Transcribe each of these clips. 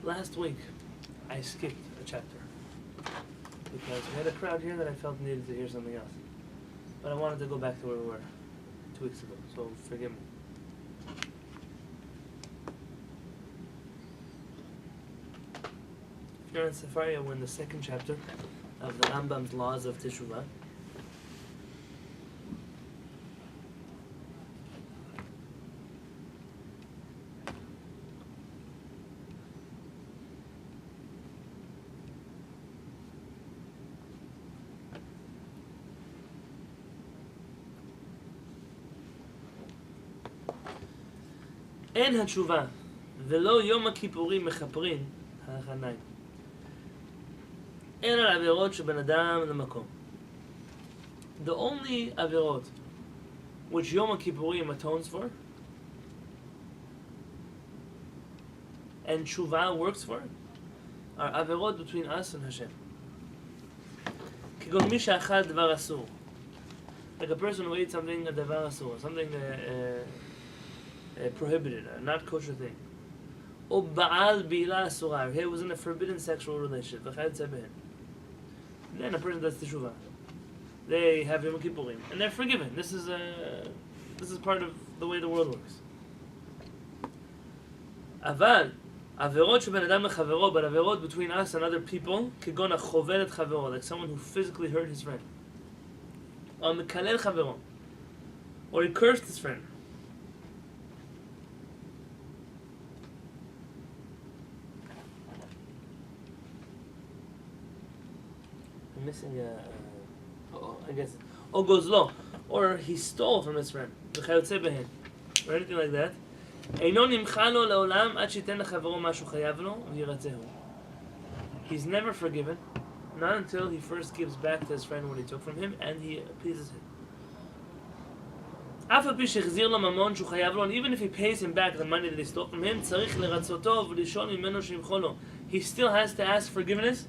Last week, I skipped a chapter because we had a crowd here that I felt needed to hear something else. But I wanted to go back to where we were 2 weeks ago, so forgive me. If you're in Sefaria, we're in the second chapter of the Rambam's Laws of Teshuvah. אין התשובה ולא יום הכיפורים מכפרים ההכניים. אין על עבירות שבין אדם למקום. The only עבירות which Yom HaKippurim atones for and Teshuvah works for are עבירות between us and Hashem. כגון מי שאכל דבר אסור. Like a person who ate something, a דבר אסור, something prohibited, a not kosher thing. או בעל בעילה אסורה. He was in a forbidden sexual relationship. Then a person does Teshuvah. They have Yom Kippurim, and they're forgiven. This is part of the way the world works. אבל עבירות שבין אדם לחברו, but עבירות between us and other people, כגון החובל את חברו, like someone who physically hurt his friend, or מקלל חברו, or he cursed his friend. I'm missing I guess, or goes low, or he stole from his friend, or anything like that. He's never forgiven, not until he first gives back to his friend what he took from him, and he appeases him. And even if he pays him back the money that he stole from him, he still has to ask forgiveness,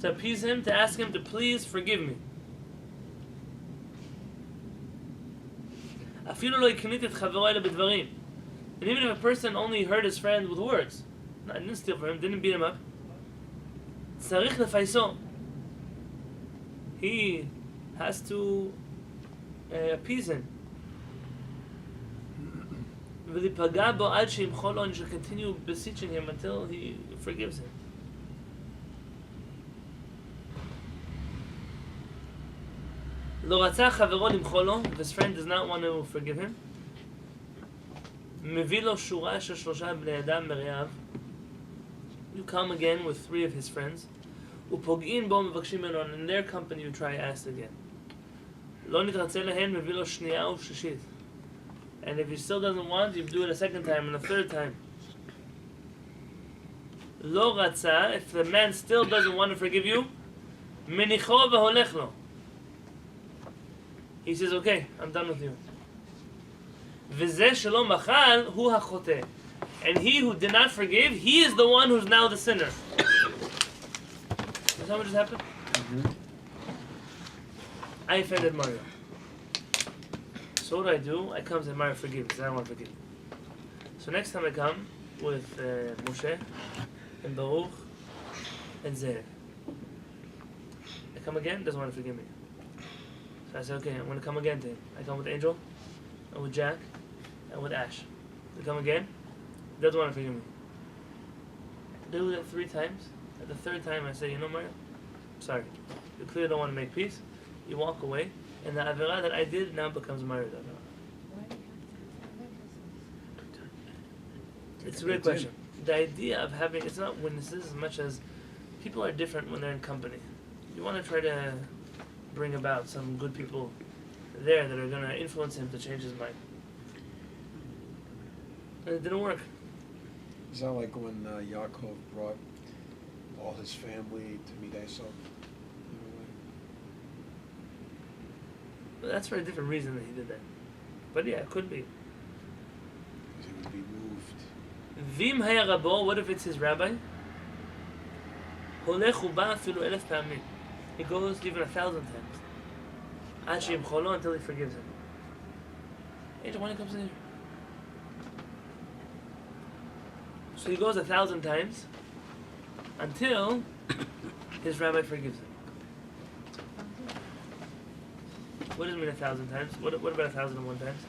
to appease him, to ask him to please forgive me. And even if a person only hurt his friend with words, no, I didn't steal from him, didn't beat him up, he has to appease him. And he should continue beseeching him until he forgives him. If his friend does not want to forgive him, you come again with 3 of his friends, and in their company you try ask again. And if he still doesn't want, you do it a second time and a third time. If the man still doesn't want to forgive you, he says, okay, I'm done with you. And he who did not forgive, he is the one who's now the sinner. That's how what just happened? Mm-hmm. I offended Mario. So what do? I come and say, Mario, forgive me, because I don't want to forgive you. So next time I come with Moshe and Baruch and Zev. I come again, doesn't want to forgive me. So I say, okay, I'm going to come again to him. I come with Angel, and with Jack, and with Ash. I come again, doesn't want to forgive me. I do that 3 times. At the 3rd time, I say, you know, Mario, sorry. You clearly don't want to make peace. You walk away, and the Avirah that I did now becomes Mario's Avirah. It's a great question. The idea of having, it's not witnesses as much as people are different when they're in company. You want to try to bring about some good people there that are going to influence him to change his mind. And it didn't work. It's not like when Yaakov brought all his family to meet Esau. But that's for a different reason that he did that. But yeah, it could be. Because he would be moved. Vim haya rabo, what if it's his rabbi? Holech uba afilu 1000 פעמים. He goes even 1,000 times. Ad sheyimcholo, until he forgives him. Angel, when he comes in here. So he goes 1,000 times, until his rabbi forgives him. What does it mean 1,000 times? What about 1,001 times?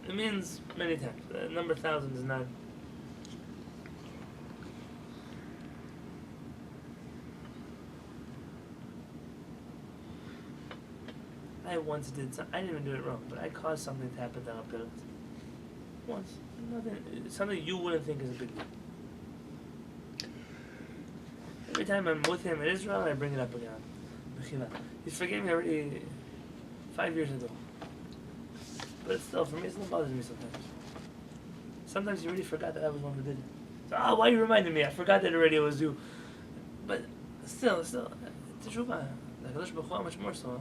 It means many times. The number 1,000 is not. I once did something. I didn't even do it wrong, but I caused something to happen to Kehillat. Once. Nothing. It's something you wouldn't think is a big deal. Every time I'm with him in Israel, I bring it up again. Kehillat. He's forgiven me already 5 years ago. But it's still, for me, it still bothers me sometimes. Sometimes you already forgot that I was the one who did it. So, why you reminded me? I forgot that already it was you. But still, Teshuvah. The HaKadosh Baruch Hu, how much more so?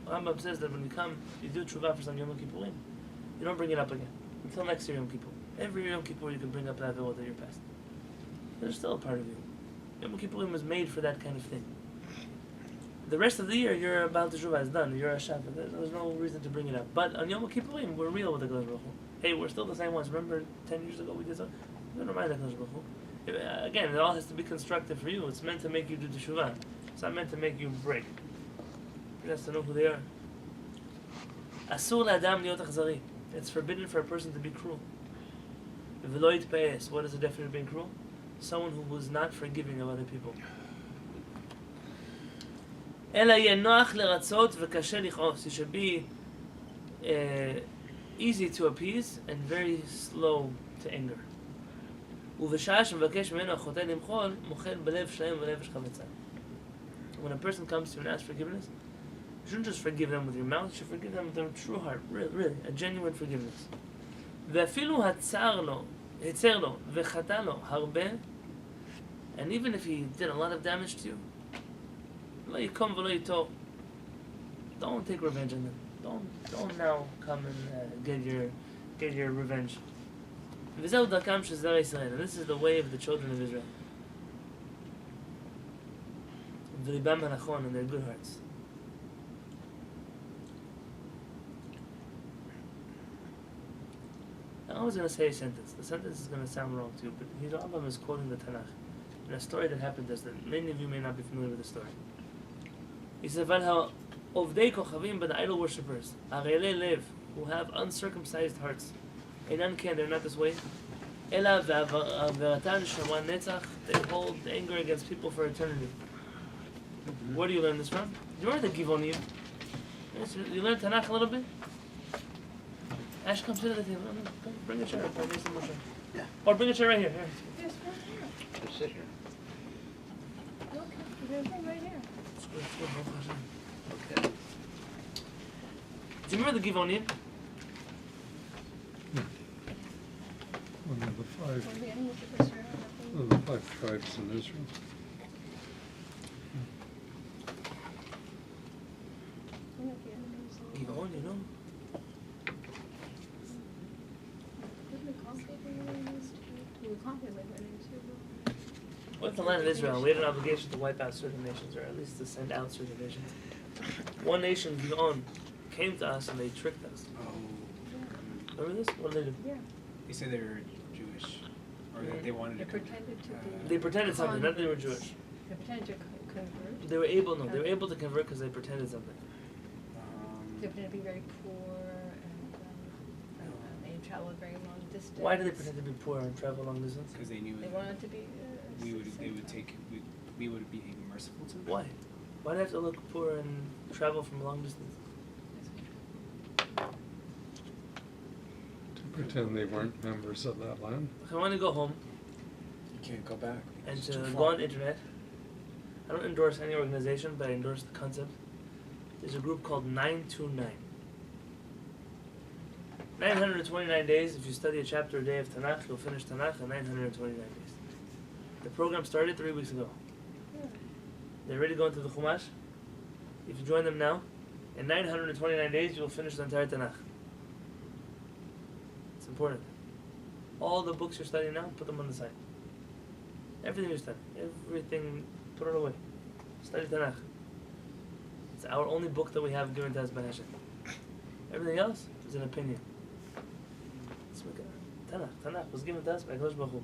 Rambam says that when you come, you do Teshuvah for some Yom Kippurim. You don't bring it up again. Until next year Yom Kippur. Every Yom Kippur you can bring up that Avirot that you're past. There's still a part of you. Yom Kippurim was made for that kind of thing. The rest of the year, your Baal Teshuvah is done. You're a Shabbat. There's no reason to bring it up. But on Yom Kippurim, we're real with the HaKadosh Baruch Hu. Hey, we're still the same ones. Remember 10 years ago we did something? We don't remind the HaKadosh Baruch Hu. Again, it all has to be constructive for you. It's meant to make you do Teshuvah. It's not meant to make you break. You have to know who they are. Asur la'adam liot achzari. It's forbidden for a person to be cruel. V'lo yitpa'es. What is the definition of being cruel? Someone who was not forgiving of other people. Ela yeh noach leratzot v'kashe lichos. You should be easy to appease and very slow to anger. ובשעה שמבקש ממנו החוטא למחול, מוחל בלב שלם ובנפש חפצה. When a person comes to you and asks forgiveness, you shouldn't just forgive them with your mouth, you should forgive them with a true heart, really, a genuine forgiveness. ואפילו הצר לו, הצר לו, וחטא לו הרבה, and even if he did a lot of damage to you, לא יקום ולא ייטור. Don't take revenge on them. Don't now come and get your revenge. וזהו דרכם של זרע ישראל, and this is the way of the children of Israel. וליבם הנכון, and their good hearts. I was going to say a sentence. The sentence is going to sound wrong to you, but his Rambam is quoting the Tanakh in a story that happened to us that many of you may not be familiar with the story. He said, "Ovdei kochavim, but the idol worshippers, arelei lev, who have uncircumcised hearts, einan ken, they're not this way. Ela ve'averatan shaman netzach, they hold anger against people for eternity." Where do you learn this from? Do you remember the Givonim? Yes, you learned Tanakh a little bit? Ash, come sit at the table. Bring a chair up. Yeah. Or bring a chair right here. Here. Yes, right here. Just sit here. Okay, there's one right here. Okay. Do you remember the Givonim? One of the five, Or the animal keepers here, I one of the 5 tribes in Israel. think the animals. Givon, you know? Wouldn't we complicate their names too? We would complicate their names too. With the land of Israel, we had an obligation to wipe out certain nations, or at least to send out certain nations. One nation, Givon, came to us and they tricked us. Oh, Remember this? What did they do? Yeah. they said they were Jewish, or that they wanted They to. pretended to be. They pretended something, not that they were Jewish. They pretended to convert. They were able to convert because they pretended something. They pretended to be very poor and they traveled very long distance. Why do they pretend to be poor and travel long distance? Because they knew They that wanted to be. we would be merciful to them. Why? Why do they have to look poor and travel from a long distance? To pretend they weren't members of that land. If I want to go home You can't go back. and It's to too go far. on the internet, I don't endorse any organization, but I endorse the concept. There's a group called 929. 929 days. If you study a chapter a day of Tanakh, you'll finish Tanakh in 929 days. The program started 3 weeks ago. They're already going through the Chumash. If you join them now, in 929 days you'll finish the entire Tanakh. It's important. All the books you're studying now, put them on the side. Everything you're studying, everything, put it away. Study Tanakh. It's our only book that we have given to us by Hashem. Everything else is an opinion. Tanakh. Tanakh was given to us by Kadosh Baruch Hu.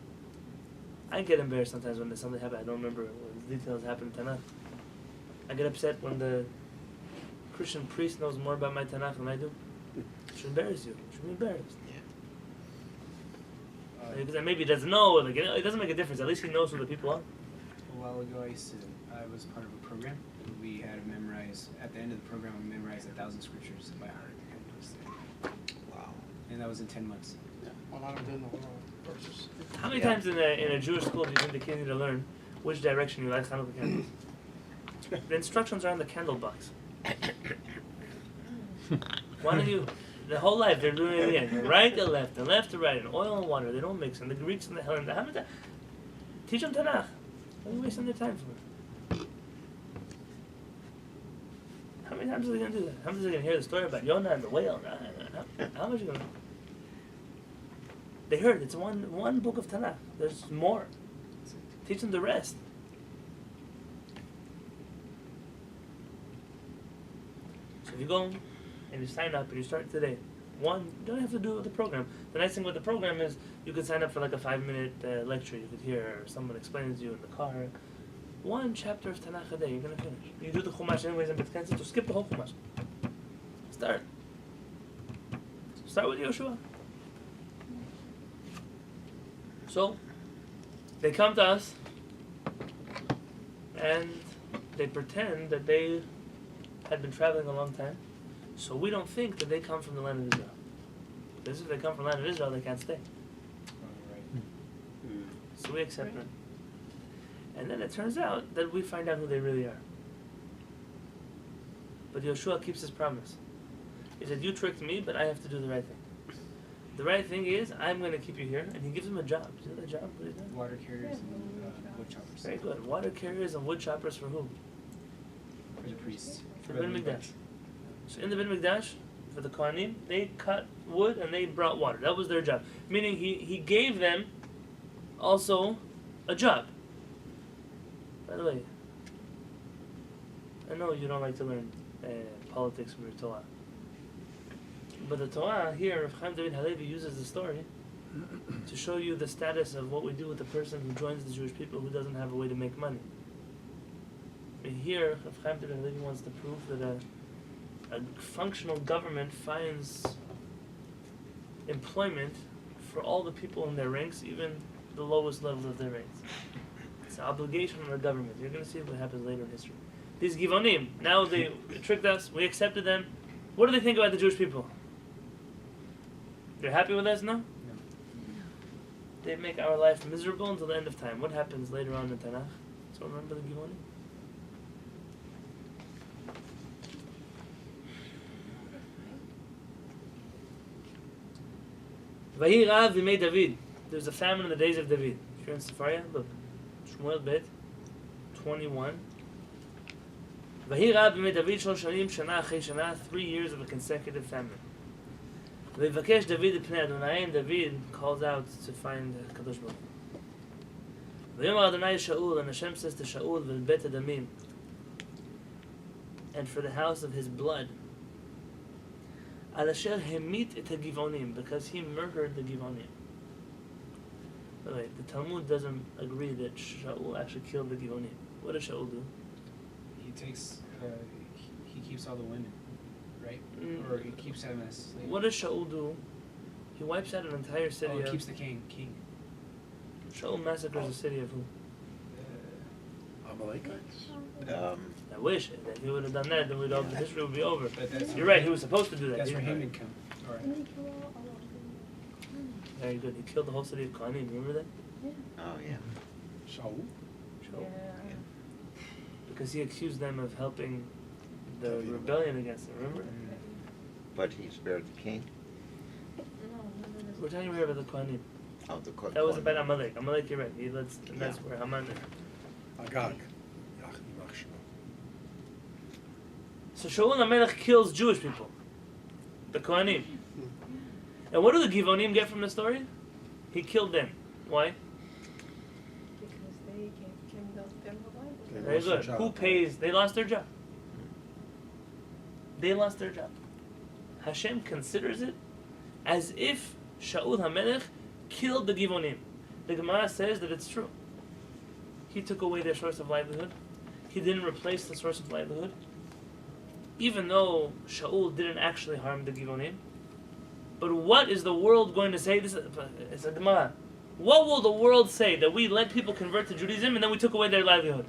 I get embarrassed sometimes when there's something happened. I don't remember what the details happened in Tanakh. I get upset when the Christian priest knows more about my Tanakh than I do. It should embarrass you. You should be embarrassed. Because maybe he doesn't know. Like, it doesn't make a difference. At least he knows who the people are. A while ago, I was part of a program. We had to memorize, at the end of the program, we memorized 1,000 scriptures by heart. Wow. And that was in 10 months. A lot of them know verses. How many times in a Jewish school do you think the kids need to learn which direction you light Hanukkah candles? The instructions are on the candle box. Why don't you? The whole life they're doing it again. Right to left, and left to right, and oil and water. They don't mix. And the Greeks and the Hellenes. How many times? Teach them Tanakh. What are you wasting their time for? How many times are they going to do that? How many times are they going to hear the story about Yonah and the whale? How much are you going to? They heard it's one book of Tanakh. There's more. Teach them the rest. So if you go and you sign up and you start today, you don't have to do the program. The nice thing with the program is you could sign up for like a 5-minute lecture you could hear, or someone explains to you in the car. One chapter of Tanakh a day, you're going to finish. You do the Chumash anyways in Bet Knesset, so skip the whole Chumash. Start with Yoshua. So, they come to us and they pretend that they had been traveling a long time, so we don't think that they come from the land of Israel. Because if they come from the land of Israel, they can't stay. So we accept them. And then it turns out that we find out who they really are. But Yeshua keeps his promise. He said, you tricked me, but I have to do the right thing. The right thing is, I'm going to keep you here, and he gives them a job. Do you know that job? What is that? Water carriers and wood choppers. Very good. Water carriers and wood choppers for who? For the priests. For the Bet Mikdash. So in the Bet Mikdash, for the Kohanim, they cut wood and they brought water. That was their job. Meaning he gave them also a job. By the way, I know you don't like to learn politics from your Torah. But the Torah here, Rav David Halevy uses the story to show you the status of what we do with the person who joins the Jewish people who doesn't have a way to make money. But here, Rav David Halevy wants to prove that a functional government finds employment for all the people in their ranks, even the lowest levels of their ranks. It's an obligation on the government. You're going to see what happens later in history. These Givonim, now they tricked us, we accepted them. What do they think about the Jewish people? They're happy with us now? No. They make our life miserable until the end of time. What happens later on in Tanakh? So remember the Givonim? Vahi Rav Yimei David. There was a famine in the days of David. If you're in Sefaria, look. Shmuel Bet 21. Vahi Rav Yimei David Shlosh Shanim Shana Achei Shana, 3 years of a consecutive famine. Vayivakesh David Pnei Adonai, and David calls out to find Kadosh Baruch Hu. Vayomar Adonai Shaul, and Hashem says to Shaul, V'el Bet Adamim, and for the house of his blood, Al Asher Hemit et HaGivonim, because he murdered the Givonim. By the way, the Talmud doesn't agree that Shaul actually killed the Givonim. What does Shaul do? He takes, he keeps all the women, right? Or he keeps them as slaves. What does Shaul do? He wipes out an entire city Oh, he of... keeps the king. Shaul massacres the city of who? Amalekites. I wish that he would have done that, then the history would be over. But that's You're right, he was supposed to do that. That's He- where Haman come. Or, Very good. He killed the whole city of Kohanim. Remember that? Oh, yeah. So, Shaul. Because he accused them of helping the rebellion against him. Remember? But he spared the king. We're talking here about the Kohanim. Oh, the That was about Amalek. Amalek, you're right. And that's where Haman. Agag. Ymach Shema. So Shaul HaMelech kills Jewish people, the Kohanim. And what do the Givonim get from the story? He killed them. Why? Because they came out them the Bible. They Very lost their good. job. Who pays? They lost their job. They lost their job. Hashem considers it as if Shaul HaMelech killed the Givonim. The Gemara says that it's true. He took away their source of livelihood. He didn't replace the source of livelihood. Even though Shaul didn't actually harm the Givonim. But what is the world going to say? It's a Gemara. What will the world say that we let people convert to Judaism and then we took away their livelihood?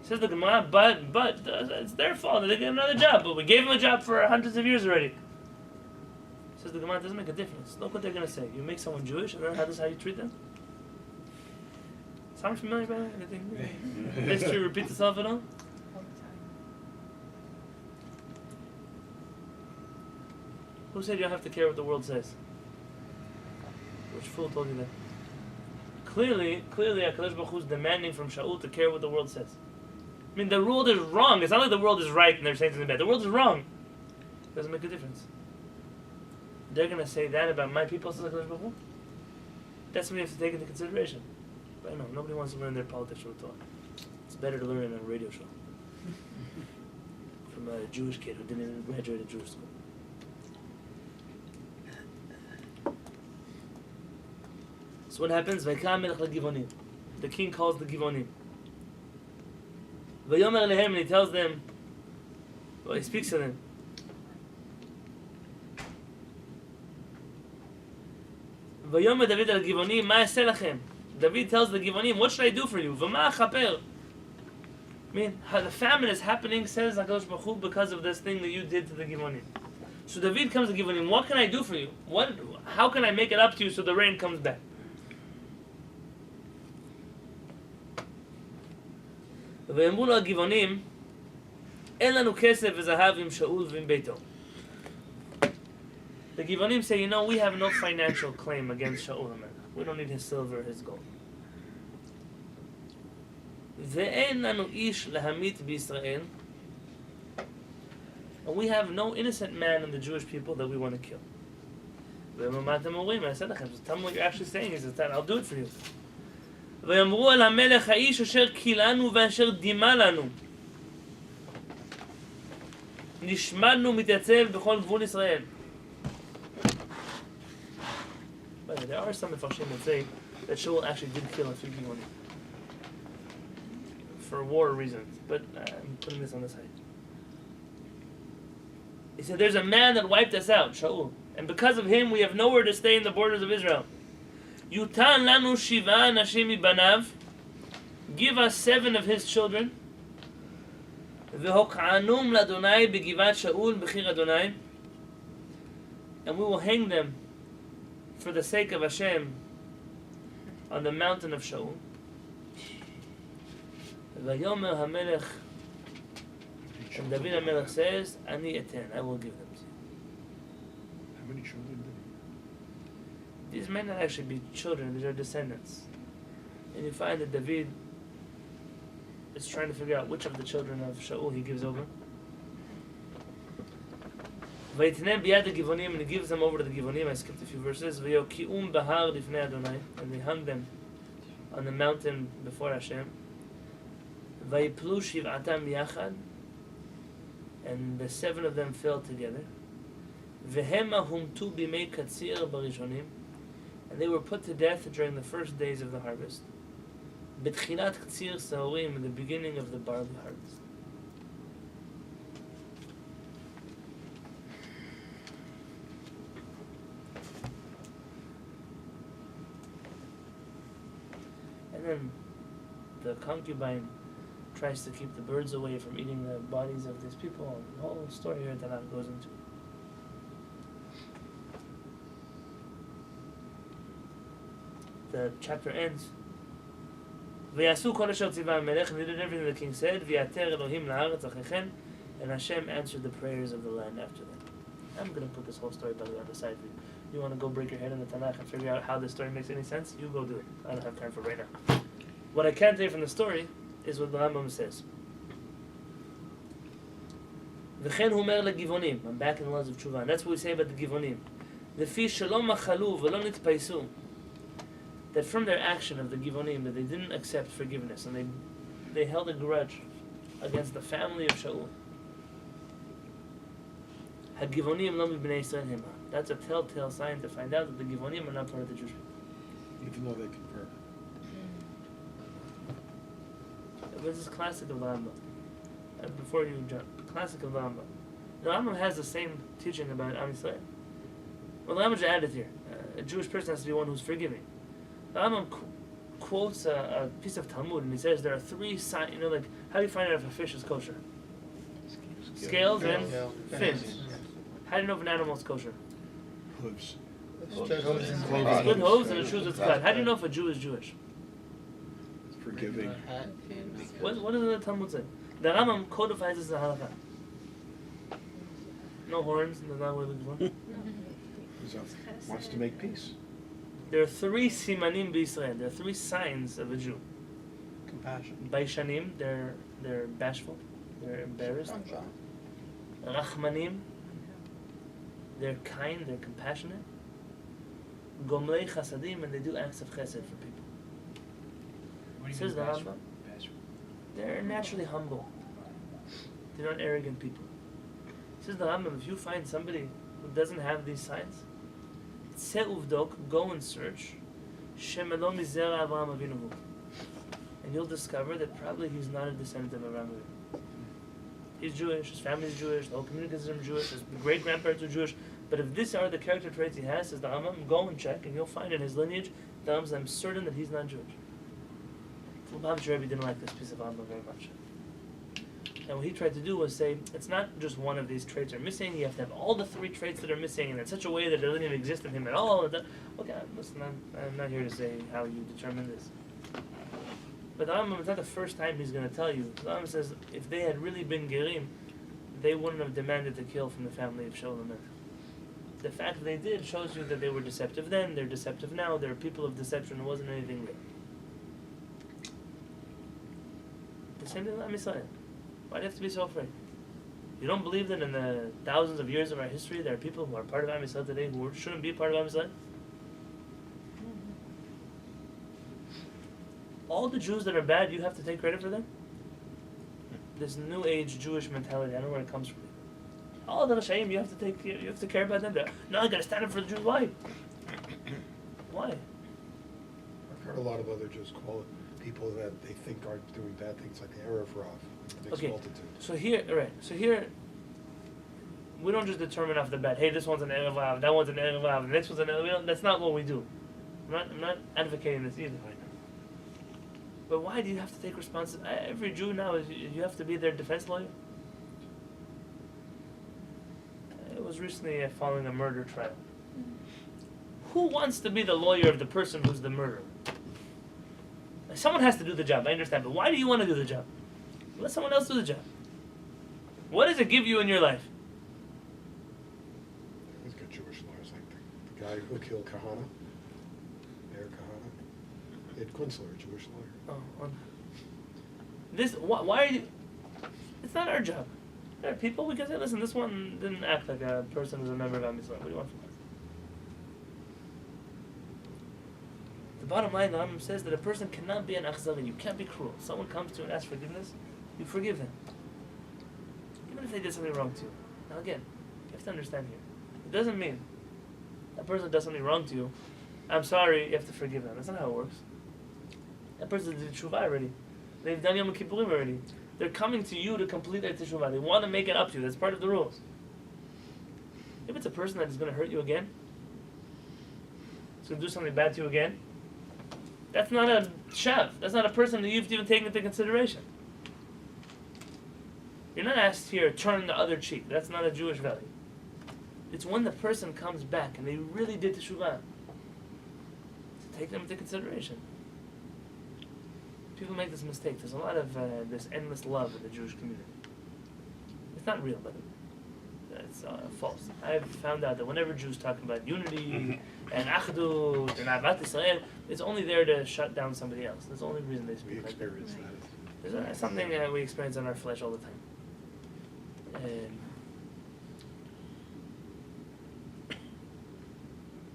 Says the Gemara, but it's their fault. They get another job, but we gave them a job for hundreds of years already. Says the Gemara, it doesn't make a difference. Look what they're going to say. You make someone Jewish, and then how you treat them. Sound familiar about it? Anything? History repeats itself at all? All the time. Who said you don't have to care what the world says? Which fool told you that? Clearly, HaKadosh Baruch Hu is demanding from Shaul to care what the world says. I mean, the world is wrong. It's not like the world is right and they're saying something bad. The world is wrong. It doesn't make a difference. They're going to say that about my people, says HaKadosh Baruch Hu. That's something you have to take into consideration. But I know, nobody wants to learn their politics from Torah. It's better to learn it on a radio show. From a Jewish kid who didn't even graduate at Jewish school. So what happens? The king calls the Givonim. Vayomer lehem, and he tells them, well, he speaks to them. Vayomer David al Givonim, ma yaseh lachem. David tells the Givonim, what should I do for you? V'ma achaper. I mean, the famine is happening, says HaKadosh Baruch Hu, because of this thing that you did to the Givonim. So David comes to Givonim, what can I do for you? How can I make it up to you so the rain comes back? ויאמרו לו הגבעונים, אין לנו כסף וזהב עם שאול ועם ביתו. The Givonim say, we have no financial claim against Shaul HaMelech. We don't need his silver, his gold. ואין לנו איש להמית בישראל. And we have no innocent man in the Jewish people that we want to kill. ואמרו, מה אתם אומרים? I said לכם, so tell me what you're actually saying. He says, I'll do it for you. ויאמרו על המלך האיש אשר קילנו ואשר דימה לנו. נשמדנו מתייצב בכל גבול ישראל. But there are some mepharshim that say that Shaul actually did kill a few Givonim for war reasons, but I'm putting this on the side. He said, there's a man that wiped us out, Shaul, and because of him we have nowhere to stay in the borders of Israel. Yutan lanu shiva nashim ibanav. Give us 7 of his children. V'hok'anum l'Adonai b'givat Shaul b'chir Adonai. And we will hang them for the sake of Hashem on the mountain of Shaul. Vayomer HaMelech. And David HaMelech says, Ani eten, I will give them to you. How many children did These may not actually be children, these are descendants. And you find that David is trying to figure out which of the children of Shaul he gives over. Vayitnem biyad Givonim, and he gives them over to the Givonim. I skipped a few verses. Vayoki'um bahar lifnei Adonai, and they hung them on the mountain before Hashem. Vayiplu shiv'atam yachad, and the 7 of them fell together. Vehema humtu bimei katsir barishonim, and they were put to death during the first days of the harvest. Betchilat katsir sahorim, in the beginning of the barley harvest. And then the concubine tries to keep the birds away from eating the bodies of these people. And the whole story here that Tanakh goes into. The chapter ends. V'yasu kol asher tzivah HaMelech, and they did everything the king said. V'yater Elohim la'aretz achechen, and Hashem answered the prayers of the land after that. I'm going to put this whole story, by the way, on the side for you. You want to go break your head in the Tanakh and figure out how this story makes any sense? You go do it. I don't have time for it right now. What I can tell you from the story is what the Rambam says. V'chen humer legivonim. I'm back in the laws of Teshuvah. And that's what we say about the Givonim. Lefi shalom machalu v'lo nitpaisu. That from their action of the Givonim, that they didn't accept forgiveness, and they held a grudge against the family of Shaul. HaGivonim lo mibnei Yisrael hema. That's a telltale sign to find out that the Givonim are not part of the Jewish people. Even though they convert. This is classic of the Rambam. Before you jump, classic of the Rambam. The Rambam has the same teaching about Am Yisrael. Well, the Rambam just added here. A Jewish person has to be one who's forgiving. The Rambam quotes a piece of Talmud, and he says there are 3 signs. You know, like how do you find out if a fish is kosher? Scales and fins. How do you know if an animal is kosher? Hooves. Good hooves and the shoes it's cut. How do you know if a Jew is Jewish? Forgiving. What does the Talmud say? The Rambam codifies this as a halakha. No horns, that's not what we're looking for. Wants to make peace. There are 3 simanim b'Yisrael. There are 3 signs of a Jew. Compassion. Baishanim, they're bashful, they're embarrassed. Rachmanim, they're kind, they're compassionate. Gomlei chasadim, and they do acts of chesed for people. What do you Says mean the bashful? Rambam. Bashful. They're naturally humble. They're not arrogant people. Says the Rambam, if you find somebody who doesn't have these signs, Tzeh uvdok, go and search, Shemelo mizera Avraham Avinu hu. And you'll discover that probably he's not a descendant of Avraham Avinu. He's Jewish, his family's Jewish, the whole community considers him Jewish, his great-grandparents are Jewish, but if these are the character traits he has, says the Rambam, go and check, and you'll find in his lineage, the Rambam says, I'm certain that he's not Jewish. Lubavitch Rebbe didn't like this piece of Rambam very much. And what he tried to do was say, it's not just one of these traits are missing, you have to have all the 3 traits that are missing, and in such a way that it doesn't even exist in him at all. Okay, listen, I'm not here to say how you determine this. But the Rambam, it's not the first time he's going to tell you. The Rambam says, if they had really been Gerim, they wouldn't have demanded to kill from the family of Shaul and Melech. The fact that they did shows you that they were deceptive then, they're deceptive now, they're people of deception, it wasn't anything real. The same thing with Am Yisrael. Why do you have to be so afraid? You don't believe that in the thousands of years of our history there are people who are part of Am Yisrael today who shouldn't be part of Am Yisrael? All the Jews that are bad, you have to take credit for them? This new age Jewish mentality, I don't know where it comes from. All the HaShamayim, you have to care about them. No, I gotta stand up for the Jews. Why? Why? I've heard a lot of other Jews call it people that they think are doing bad things, like the Erev Rav, the mixed Okay. multitude. So here, we don't just determine off the bat, hey, this one's an Erev Rav, that one's an Erev Rav, the next one's an Erev Rav. That's not what we do. I'm not advocating this either. But why do you have to take responsibility? Every Jew now, you have to be their defense lawyer. It was recently following a murder trial. Who wants to be the lawyer of the person who's the murderer? Someone has to do the job, I understand, but why do you want to do the job? Let someone else do the job. What does it give you in your life? He's got Jewish lawyers, like the guy who killed Kahana, Mayor Kahana. Ed Kunstler, a Jewish lawyer. Why are you... It's not our job. There are people, we can say, listen, this one didn't act like a person who's a member of Am Yisrael. What do you want from us? The bottom line, the Rambam says that a person cannot be an achzari. You can't be cruel. Someone comes to you and asks forgiveness, you forgive them. Even if they did something wrong to you. Now again, you have to understand here. It doesn't mean that person does something wrong to you, I'm sorry, you have to forgive them. That's not how it works. That person did Teshuvah already. They've done Yom Kippurim already. They're coming to you to complete their Teshuvah. They want to make it up to you. That's part of the rules. If it's a person that is going to hurt you again, it's going to do something bad to you again, that's not a shav. That's not a person that you've even taken into consideration. You're not asked here, turn the other cheek. That's not a Jewish value. It's when the person comes back and they really did Teshuvah, to take them into consideration. People make this mistake. There's a lot of this endless love in the Jewish community. It's not real, but it's false. I've found out that whenever Jews talk about unity and achdut and ahavat Israel, it's only there to shut down somebody else. That's the only reason they We speak like that. experience that. It's something we experience in our flesh all the time.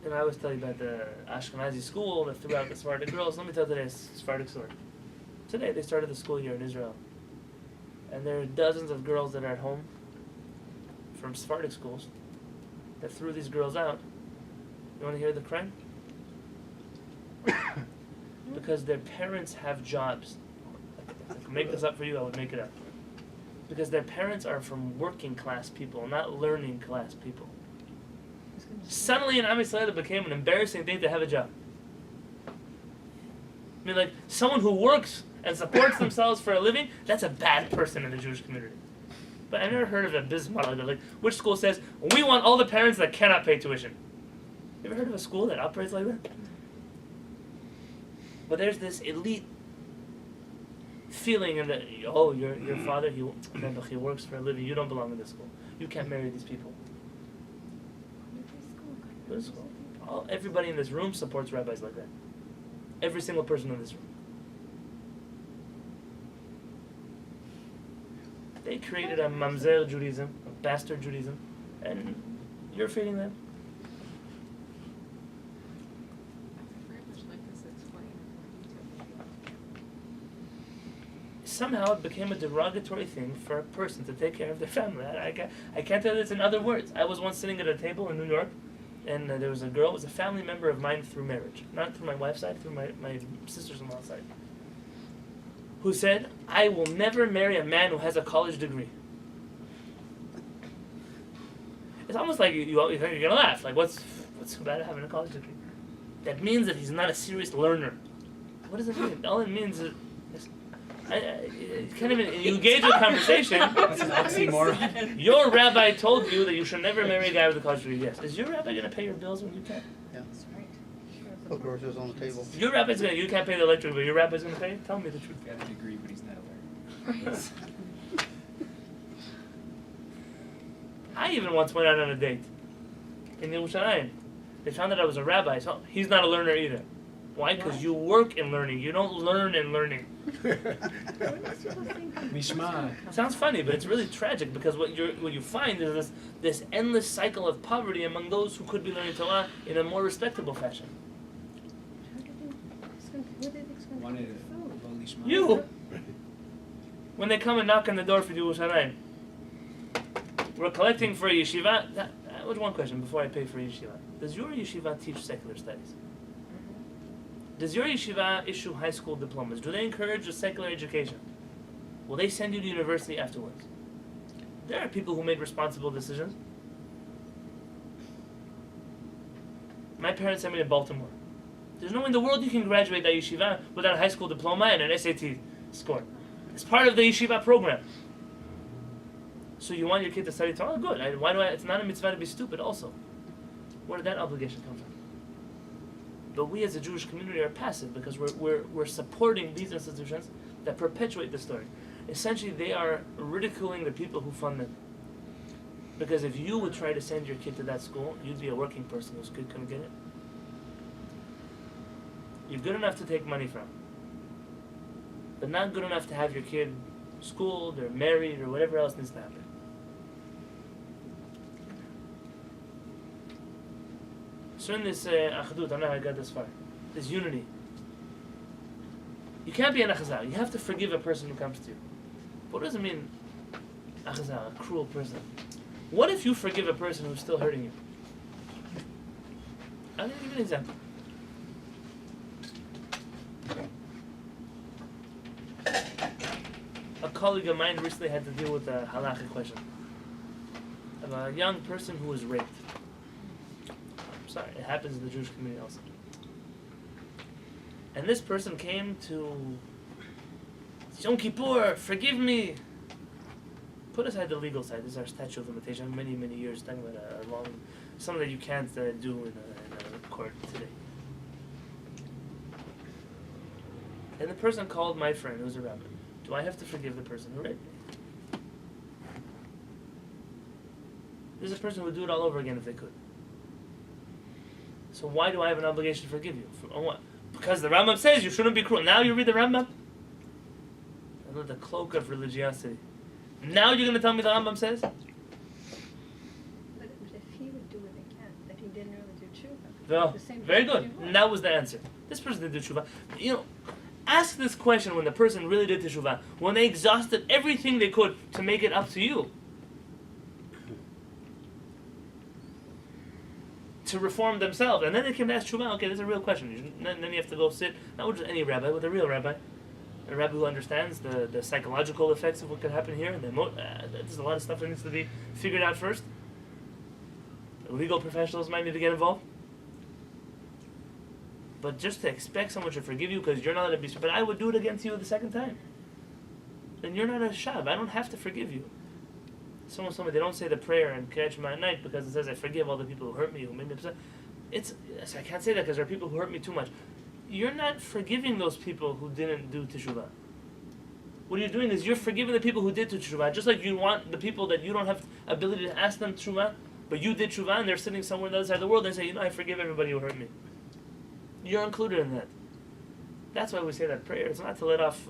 And I always tell you about the Ashkenazi school that threw out the Sephardic girls. Let me tell today a Sephardic story. Today they started the school year in Israel. And there are dozens of girls that are at home from Sephardic schools. that threw these girls out. You want to hear the crime? Because their parents have jobs. If I could make this up for you, I would make it up. Because their parents are from working class people, not learning class people. Suddenly in Am Yisrael it became an embarrassing thing to have a job. I mean, like, someone who works and supports themselves for a living, that's a bad person in the Jewish community. But I've never heard of a business model that, like, which school says, we want all the parents that cannot pay tuition. You ever heard of a school that operates like that? But there's this elite feeling in the, oh, your father, he works for a living, you don't belong in this school. You can't marry these people. Go to school. Everybody in this room supports rabbis like that. Every single person in this room. They created a mamzer Judaism, a bastard Judaism, and you're feeding them. Somehow it became a derogatory thing for a person to take care of their family. I can't tell this in other words. I was once sitting at a table in New York, and there was a girl, it was a family member of mine through marriage. Not through my wife's side, through my sister's-in-law's side. Who said, I will never marry a man who has a college degree. It's almost like you're going to laugh. Like, what's so bad at having a college degree? That means that he's not a serious learner. What does it mean? All it means is... you can't even engage in conversation. That's an oxymoron. Your rabbi told you that you should never marry a guy with a college degree. Yes. Is your rabbi going to pay your bills when you can't? Yeah. That's right. Put groceries on the table. Your rabbi's going to, you can't pay the electric bill, your rabbi's going to pay? Tell me the truth. He's got a degree, but he's not a learner. I even once went out on a date in Yerushalayim. They found that I was a rabbi, so he's not a learner either. Why? Because you work in learning. You don't learn in learning. Mishma. Sounds funny, but it's really tragic because what you find is this endless cycle of poverty among those who could be learning Torah in a more respectable fashion. Wanted a lowly shma. You! When they come and knock on the door for Yerushalayim, we're collecting for a yeshiva. That was one question before I pay for a yeshiva. Does your yeshiva teach secular studies? Does your yeshiva issue high school diplomas? Do they encourage a secular education? Will they send you to university afterwards? There are people who made responsible decisions. My parents sent me to Baltimore. There's no way in the world you can graduate that yeshiva without a high school diploma and an SAT score. It's part of the yeshiva program. So you want your kid to study Torah? Good. It's not a mitzvah to be stupid also. Where did that obligation come from? But we as a Jewish community are passive because we're supporting these institutions that perpetuate the story. Essentially, they are ridiculing the people who fund them. Because if you would try to send your kid to that school, you'd be a working person whose kid couldn't get it. You're good enough to take money from, but not good enough to have your kid schooled or married or whatever else needs to happen. So in this achdut, I don't know how I got this far. This unity. You can't be an achazal. You have to forgive a person who comes to you. What does it mean, achazal, a cruel person? What if you forgive a person who's still hurting you? I'll give you an example. A colleague of mine recently had to deal with a halachic question of a young person who was raped. Sorry, it happens in the Jewish community also. And this person came to Yom Kippur, forgive me. Put aside the legal side. This is our statute of limitation. Many, many years talking about a long, something that you can't do in a court today. And the person called my friend, who's a rabbi. Do I have to forgive the person who raped me? This is a person who would do it all over again if they could. So why do I have an obligation to forgive you? For what? Because the Rambam says you shouldn't be cruel. Now you read the Rambam? Under the cloak of religiosity. Now you're going to tell me the Rambam says? But if he would do it again, that he didn't really do tshuva. No. The same Very thing good. you And that was the answer. This person did teshuvah. You know, ask this question when the person really did teshuvah. When they exhausted everything they could to make it up to you. to reform themselves. And then they came to ask Teshuvah. Okay, there's a real question. Then you have to go sit, not with just any rabbi, with a real rabbi. A rabbi who understands the psychological effects of what could happen here. There's a lot of stuff that needs to be figured out first. Legal professionals might need to get involved. But just to expect someone to forgive you because you're not a beast, but I would do it against you the second time. Then you're not a shav. I don't have to forgive you. Someone told me they don't say the prayer in Kehillat at night because it says I forgive all the people who hurt me, who made me upset. I can't say that because there are people who hurt me too much. You're not forgiving those people who didn't do teshuvah. What you're doing is you're forgiving the people who did teshuvah, just like you want the people that you don't have ability to ask them teshuvah, but you did teshuvah and they're sitting somewhere on the other side of the world and they say, I forgive everybody who hurt me. You're included in that. That's why we say that prayer. It's not to let off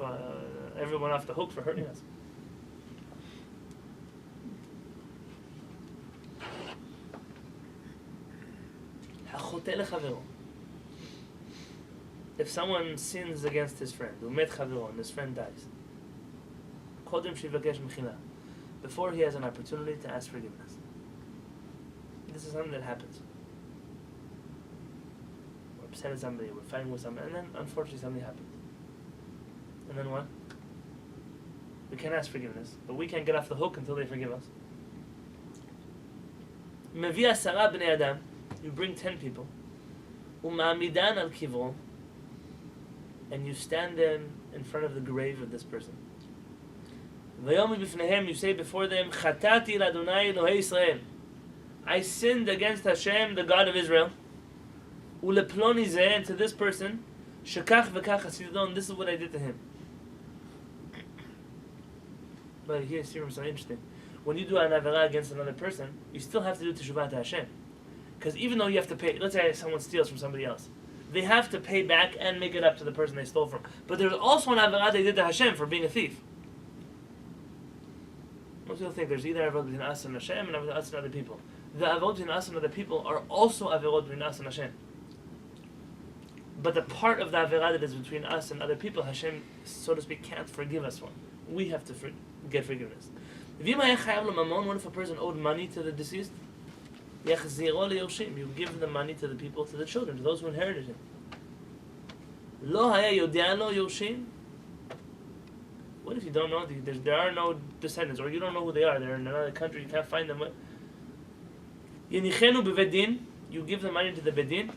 everyone off the hook for hurting us. If someone sins against his friend, and his friend dies, before he has an opportunity to ask forgiveness. This is something that happens. We're upset at somebody, we're fighting with somebody, and then unfortunately something happened. And then what? We can't ask forgiveness, but we can't get off the hook until they forgive us. Mevi 10 bnei adam, you bring 10 people, uma'amidan al kivron, and you stand them in front of the grave of this person. Vayomi b'fneihem, you say before them, Chatati l'Adonai Elohei Yisrael, I sinned against Hashem, the God of Israel. Uleploni zeh, and to this person, shekach v'kach hasidon, this is what I did to him. But here's something interesting. When you do an avera against another person, you still have to do teshuvah to Hashem. Because even though you have to pay, let's say someone steals from somebody else, they have to pay back and make it up to the person they stole from. But there's also an avera they did to Hashem for being a thief. Most people think there's either averot between us and Hashem and averot us and other people. The averot between us and other people are also averot between us and Hashem. But the part of the averah that is between us and other people, Hashem, so to speak, can't forgive us for. We have to get forgiveness. What if a person owed money to the deceased? You give the money to the people, to the children, to those who inherited him. What if you don't know? There are no descendants, or you don't know who they are. They're in another country, you can't find them. You give the money to the bedin.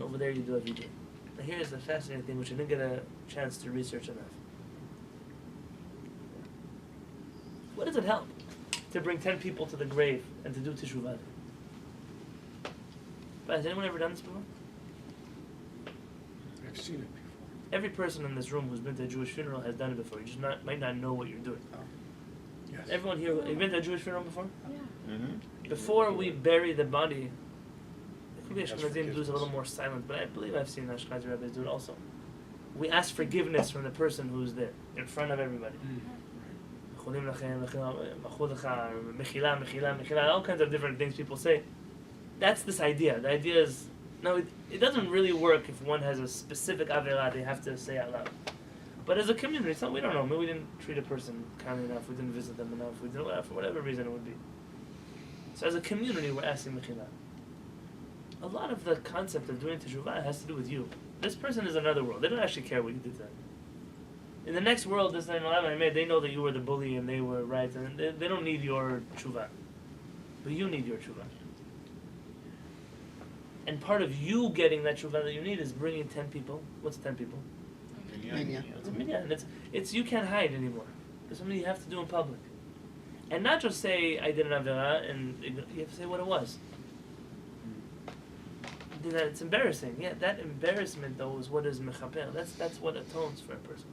Over there you do a vidin. Now here's the fascinating thing, which I didn't get a chance to research enough. What does it help to bring 10 people to the grave and to do teshuvah? But has anyone ever done this before? I've seen it before. Every person in this room who's been to a Jewish funeral has done it before. You just might not know what you're doing. Yes. Everyone here, have you been to a Jewish funeral before? Yeah. Mm-hmm. Before we bury the body, maybe Ask Ashkenazim do it a forgiveness. little more silent, but I believe I've seen Ashkenazi rabbis do it also. We ask forgiveness from the person who's there, in front of everybody. All kinds of different things people say. That's this idea. The idea is, no, it doesn't really work if one has a specific averah they have to say out loud. But as a community, we don't know. Maybe we didn't treat a person kindly enough, we didn't visit them enough, we didn't, for whatever reason it would be. So as a community, we're asking mechila. A lot of the concept of doing teshuvah has to do with you. This person is another world. They don't actually care what you did to them. In the next world, this 9/11, they know that you were the bully and they were right, and they don't need your teshuvah. But you need your teshuvah. And part of you getting that teshuvah that you need is bringing 10 people. What's 10 people? Minyan. It's a minyan. It's you can't hide anymore. It's something you have to do in public. And not just say, I did an avera, and you have to say what it was. It's embarrassing. Yeah, that embarrassment, though, is what is mechaper. That's what atones for a person.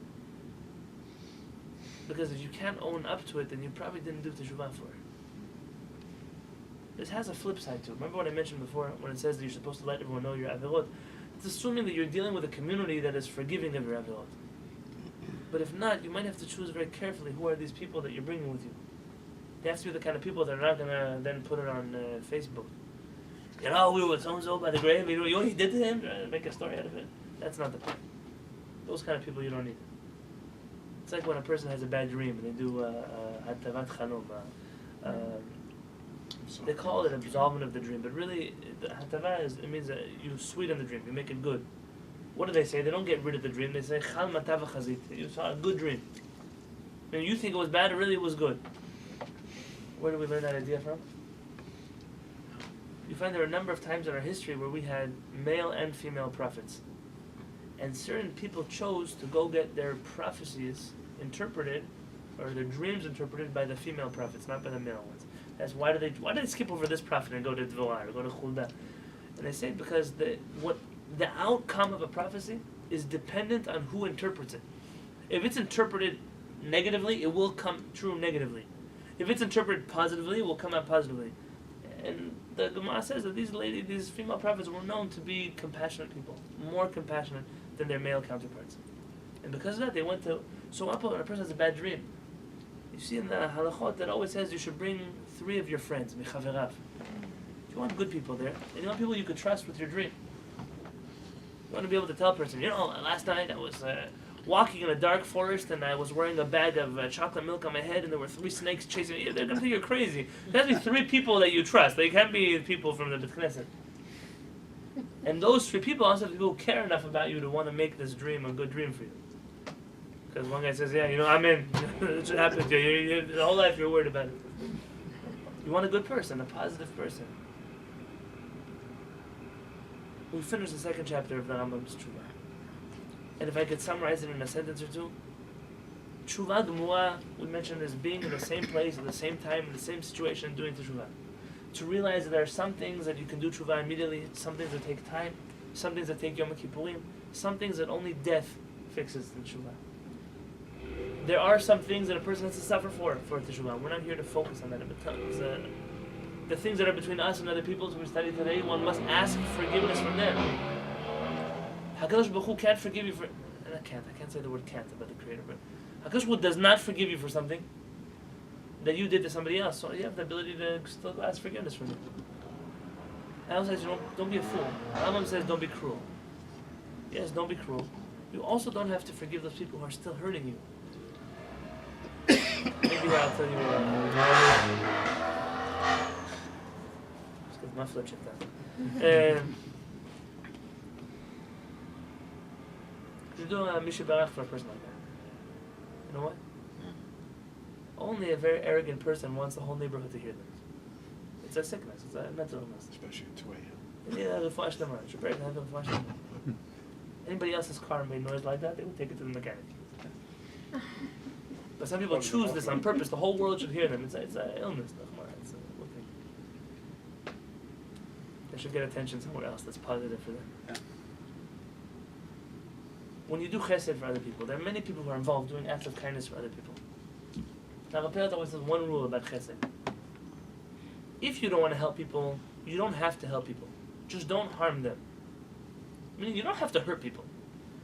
Because if you can't own up to it, then you probably didn't do teshuvah for it. This has a flip side to it. Remember what I mentioned before when it says that you're supposed to let everyone know your averot? It's assuming that you're dealing with a community that is forgiving of your averot. But if not, you might have to choose very carefully who are these people that you're bringing with you. They have to be the kind of people that are not going to then put it on Facebook. We were with so-and-so by the grave. You know what he did to him? Make a story out of it. That's not the point. Those kind of people you don't need. It's like when a person has a bad dream and they do hatavat chalom, They call it absolvement of the dream, but really, the hatava it means that you sweeten the dream, you make it good. What do they say? They don't get rid of the dream. They say chal matav chazit. You saw a good dream. And you think it was bad, really it was good. Where do we learn that idea from? You find there are a number of times in our history where we had male and female prophets. And certain people chose to go get their prophecies interpreted, or their dreams interpreted by the female prophets, not by the male ones. That's why do they skip over this prophet and go to Dvorah or go to Chulda? And they say because the outcome of a prophecy is dependent on who interprets it. If it's interpreted negatively, it will come true negatively. If it's interpreted positively, it will come out positively. And the Gemara says that these female prophets were known to be compassionate people, more compassionate than their male counterparts. And because of that, they went to... So when a person has a bad dream, you see in the halachot that always says you should bring 3 of your friends, mechaverav. You want good people there, and you want people you could trust with your dream. You want to be able to tell a person, last night I was walking in a dark forest and I was wearing a bag of chocolate milk on my head and there were 3 snakes chasing me. They're going to think you're crazy. There has to be 3 people that you trust. They can't be people from the Beit Knesset. And those 3 people also have people who care enough about you to want to make this dream a good dream for you. Because one guy says, I'm in. It should happen to you. The whole life you're worried about it. You want a good person, a positive person. We finished the 2nd chapter of the Rambam Mishneh. And if I could summarize it in a sentence or two, Teshuvah Gemura, we mentioned as being in the same place, at the same time, in the same situation, doing Teshuvah. To realize that there are some things that you can do Teshuvah immediately, some things that take time, some things that take Yom Kippurim, some things that only death fixes in Teshuvah. There are some things that a person has to suffer for Teshuvah. We're not here to focus on that. The things that are between us and other people, as we study today, one must ask forgiveness from them. HaKadosh Baruch Hu can't forgive you for... I can't say the word can't about the Creator, but HaKadosh Baruch Hu does not forgive you for something that you did to somebody else, so you have the ability to still ask forgiveness from them. Rambam says, don't be a fool. Rambam says, don't be cruel. Yes, don't be cruel. You also don't have to forgive those people who are still hurting you. Maybe I'll tell you... Let's get my flip chip down. You do a Misha Barach for a person like that. You know what? Only a very arrogant person wants the whole neighborhood to hear them. It's a sickness. It's a mental illness. Especially at 2 a.m. Yeah, the flash them on. Anybody else's car made noise like that, they would take it to the mechanic. But some people choose this on purpose. The whole world should hear them. It's an illness. It's a thing. They should get attention somewhere else that's positive for them. Yeah. When you do chesed for other people, there are many people who are involved doing acts of kindness for other people. Now, Rabbi Yonatan always says one rule about chesed. If you don't want to help people, you don't have to help people. Just don't harm them. I mean, you don't have to hurt people.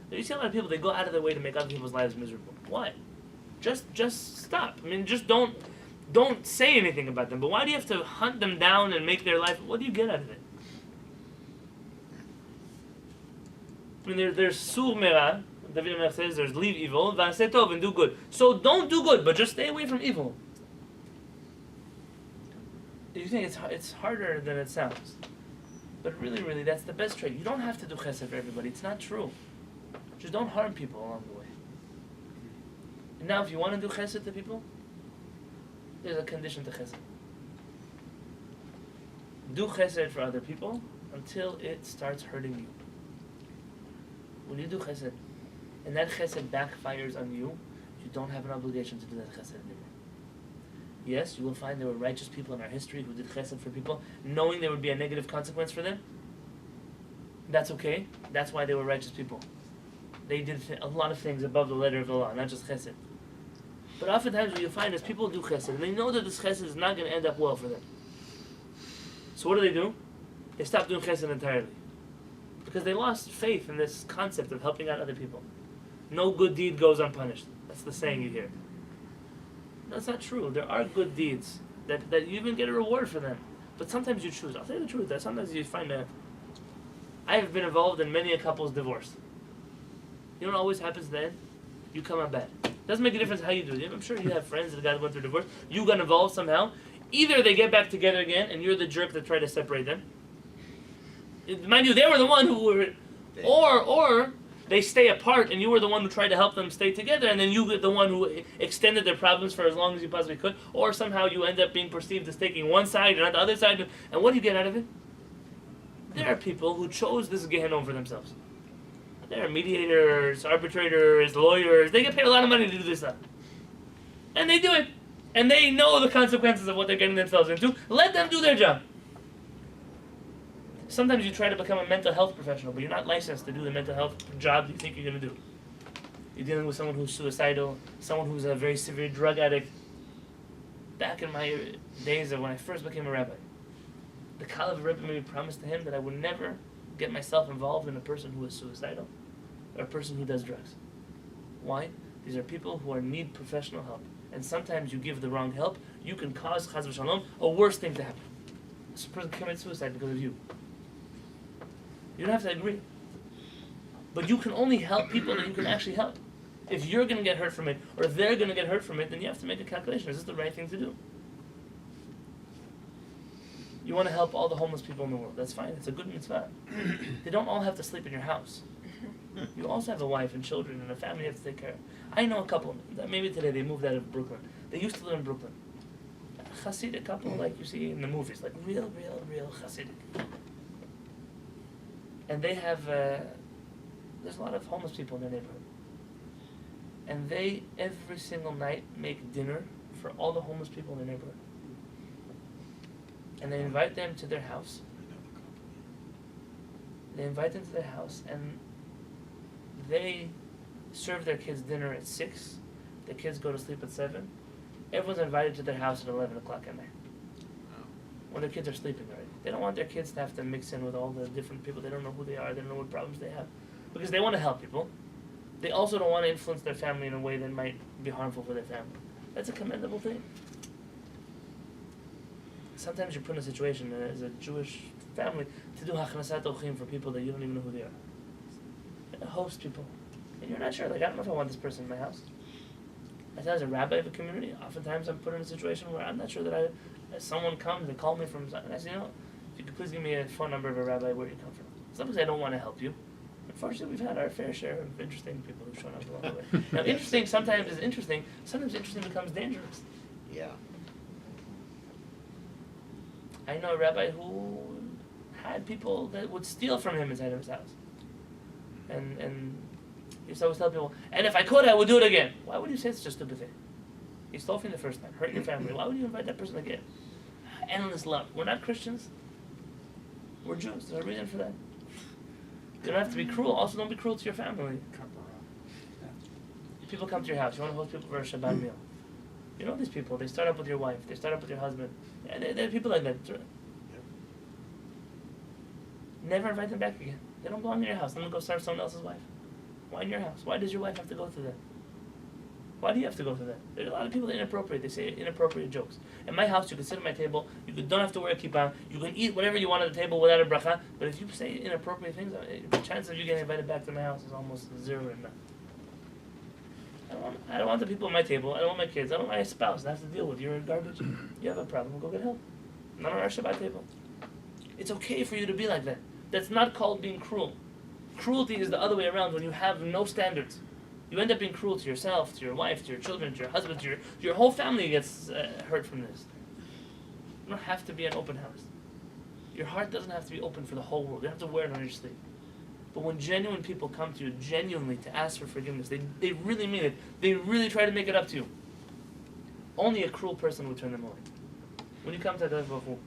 You see a lot of people, they go out of their way to make other people's lives miserable. Why? Just stop. I mean, just don't say anything about them. But why do you have to hunt them down and make their life... What do you get out of it? I mean, there's sur mera. David HaMelech says there's leave evil, v'aseh tov, and do good. So don't do good, but just stay away from evil. You think it's harder than it sounds. But really, that's the best trait. You don't have to do chesed for everybody. It's not true. Just don't harm people along the way. And now, if you want to do chesed to people, there's a condition to chesed. Do chesed for other people until it starts hurting you. When you do chesed, and that chesed backfires on you, you don't have an obligation to do that chesed anymore. Yes, you will find there were righteous people in our history who did chesed for people, knowing there would be a negative consequence for them. That's okay. That's why they were righteous people. They did a lot of things above the letter of the law, not just chesed. But oftentimes what you find is people do chesed, and they know that this chesed is not going to end up well for them. So what do? They stop doing chesed entirely. Because they lost faith in this concept of helping out other people. No good deed goes unpunished. That's the saying you hear. That's not true. There are good deeds that you even get a reward for them. But sometimes you choose. I'll tell you the truth. That sometimes you find that... I have been involved in many a couple's divorce. You know what always happens then? You come out bad. Doesn't make a difference how you do it. I'm sure you have friends that got went through divorce. You got involved somehow. Either they get back together again, and you're the jerk that tried to separate them. Mind you, they were the one who were, or they stay apart, and you were the one who tried to help them stay together, and then you were the one who extended their problems for as long as you possibly could, or somehow you end up being perceived as taking one side and not the other side, and what do you get out of it? There are people who chose this Gehenom for themselves. There are mediators, arbitrators, lawyers. They get paid a lot of money to do this stuff. And they do it. And they know the consequences of what they're getting themselves into. Let them do their job. Sometimes you try to become a mental health professional, but you're not licensed to do the mental health job you think you're going to do. You're dealing with someone who's suicidal, someone who's a very severe drug addict. Back in my days of when I first became a rabbi, the Caliph Rebbe made me promise to him that I would never get myself involved in a person who is suicidal or a person who does drugs. Why? These are people who need professional help. And sometimes you give the wrong help, you can cause, chas v'shalom, a worse thing to happen. This person commits suicide because of you. You don't have to agree. But you can only help people that you can actually help. If you're going to get hurt from it, or they're going to get hurt from it, then you have to make a calculation. Is this the right thing to do? You want to help all the homeless people in the world. That's fine. It's a good mitzvah. They don't all have to sleep in your house. You also have a wife and children and a family you have to take care of. I know a couple, maybe today they moved out of Brooklyn. They used to live in Brooklyn. A Hasidic couple like you see in the movies, like real Hasidic. And they have, there's a lot of homeless people in their neighborhood. And they, every single night, make dinner for all the homeless people in their neighborhood. And they invite them to their house. They invite them to their house, and they serve their kids dinner at 6. The kids go to sleep at 7. Everyone's invited to their house at 11 o'clock at night. When their kids are sleeping already. They don't want their kids to have to mix in with all the different people. They don't know who they are. They don't know what problems they have. Because they want to help people. They also don't want to influence their family in a way that might be harmful for their family. That's a commendable thing. Sometimes you're put in a situation as a Jewish family to do hachnasat ochim for people that you don't even know who they are. And host people. And you're not sure, like, I don't know if I want this person in my house. As a rabbi of a community, oftentimes I'm put in a situation where I'm not sure that someone comes and calls me from, and I say, if you could please give me a phone number of a rabbi where you come from. Sometimes I don't want to help you. Unfortunately, we've had our fair share of interesting people who've shown up along the way. Now, interesting sometimes is interesting. Sometimes interesting becomes dangerous. Yeah. I know a rabbi who had people that would steal from him inside of his house. And he used to always tell people, and if I could, I would do it again. Why would you say such a stupid thing? He stole from you the first time, hurt your family. Why would you invite that person again? Endless love. We're not Christians. We're Jews. There's a reason for that. You don't have to be cruel. Also, don't be cruel to your family. People come to your house. You want to host people for a Shabbat meal. You know these people. They start up with your wife. They start up with your husband. And there are people like that. Never invite them back again. They don't belong in your house. Let them go serve someone else's wife. Why in your house? Why does your wife have to go through that? Why do you have to go through that? There's a lot of people that are inappropriate. They say inappropriate jokes. In my house, you can sit at my table. You don't have to wear a kippah. You can eat whatever you want at the table without a bracha. But if you say inappropriate things, the chance of you getting invited back to my house is almost zero or none. I don't want the people at my table. I don't want my kids. I don't want my spouse that has to deal with. You're garbage. You have a problem. Go get help. Not on our Shabbat table. It's okay for you to be like that. That's not called being cruel. Cruelty is the other way around when you have no standards. You end up being cruel to yourself, to your wife, to your children, to your husband, to your whole family gets hurt from this. You don't have to be an open house. Your heart doesn't have to be open for the whole world. You don't have to wear it on your sleeve. But when genuine people come to you genuinely to ask for forgiveness, they really mean it. They really try to make it up to you. Only a cruel person would turn them away. When you come to HaKadosh Baruch Hu,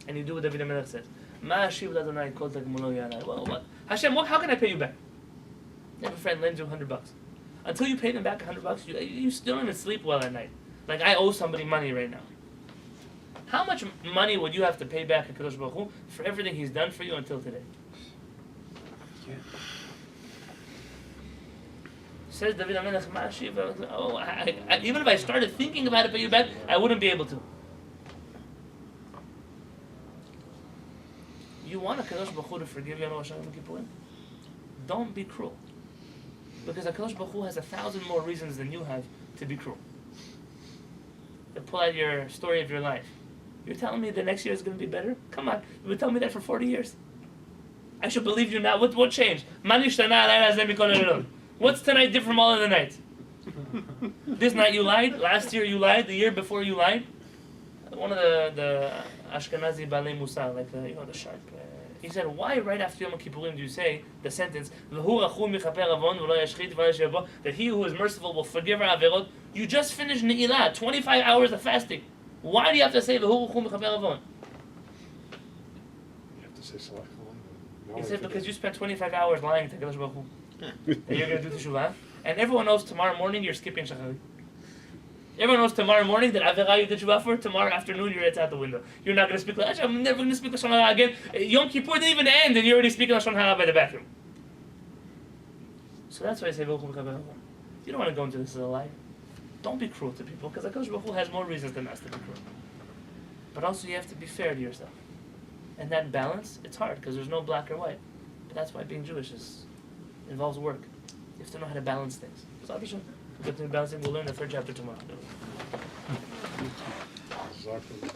and you do what David HaMelech says, Ma ashiv l'Adonai kol tegmulo yalai. Well, what? Hashem, how can I pay you back? You have a friend lends you $100. Until you pay them back $100, you still don't even sleep well at night. Like, I owe somebody money right now. How much money would you have to pay back HaKadosh Baruch Hu for everything He's done for you until today? Yeah. Says David HaMelech, Ma ashiv, even if I started thinking about it pay you back, I wouldn't be able to. You want HaKadosh Baruch Hu to forgive you on Rosh Hashanah and Kippurim? Don't be cruel. Because HaKadosh Baruch Hu has 1,000 more reasons than you have to be cruel. The to pull out your story of your life. You're telling me the next year is going to be better? Come on, you've been telling me that for 40 years. I should believe you now. What changed? What's tonight different from all of the nights? This night you lied. Last year you lied. The year before you lied. One of the Ashkenazi Balei Musar, like the sharp. He said, why right after Yom Kippurim do you say the sentence that he who is merciful will forgive our averot? You just finished Ne'ilah, 25 hours of fasting. Why do you have to say You have to say Salach Chaim. He said because you spent 25 hours lying to Kadosh Baruch Hu. That you're going to do Teshuvah. And everyone knows tomorrow morning you're skipping Shacharit. Everyone knows tomorrow morning that Avera you did Teshuvah for, tomorrow afternoon it's out the window. You're not going to speak like, I'm never going to speak Lashon Hara again. Yom Kippur didn't even end and you're already speaking Lashon Hara by the bathroom. So that's why I say, you don't want to go into this as a lie. Don't be cruel to people, because HaKadosh Baruch Hu has more reasons than us to be cruel. But also you have to be fair to yourself. And that balance, it's hard, because there's no black or white. But that's why being Jewish involves work. You have to know how to balance things. So we'll get to balancing, we'll learn the third chapter tomorrow. Exactly.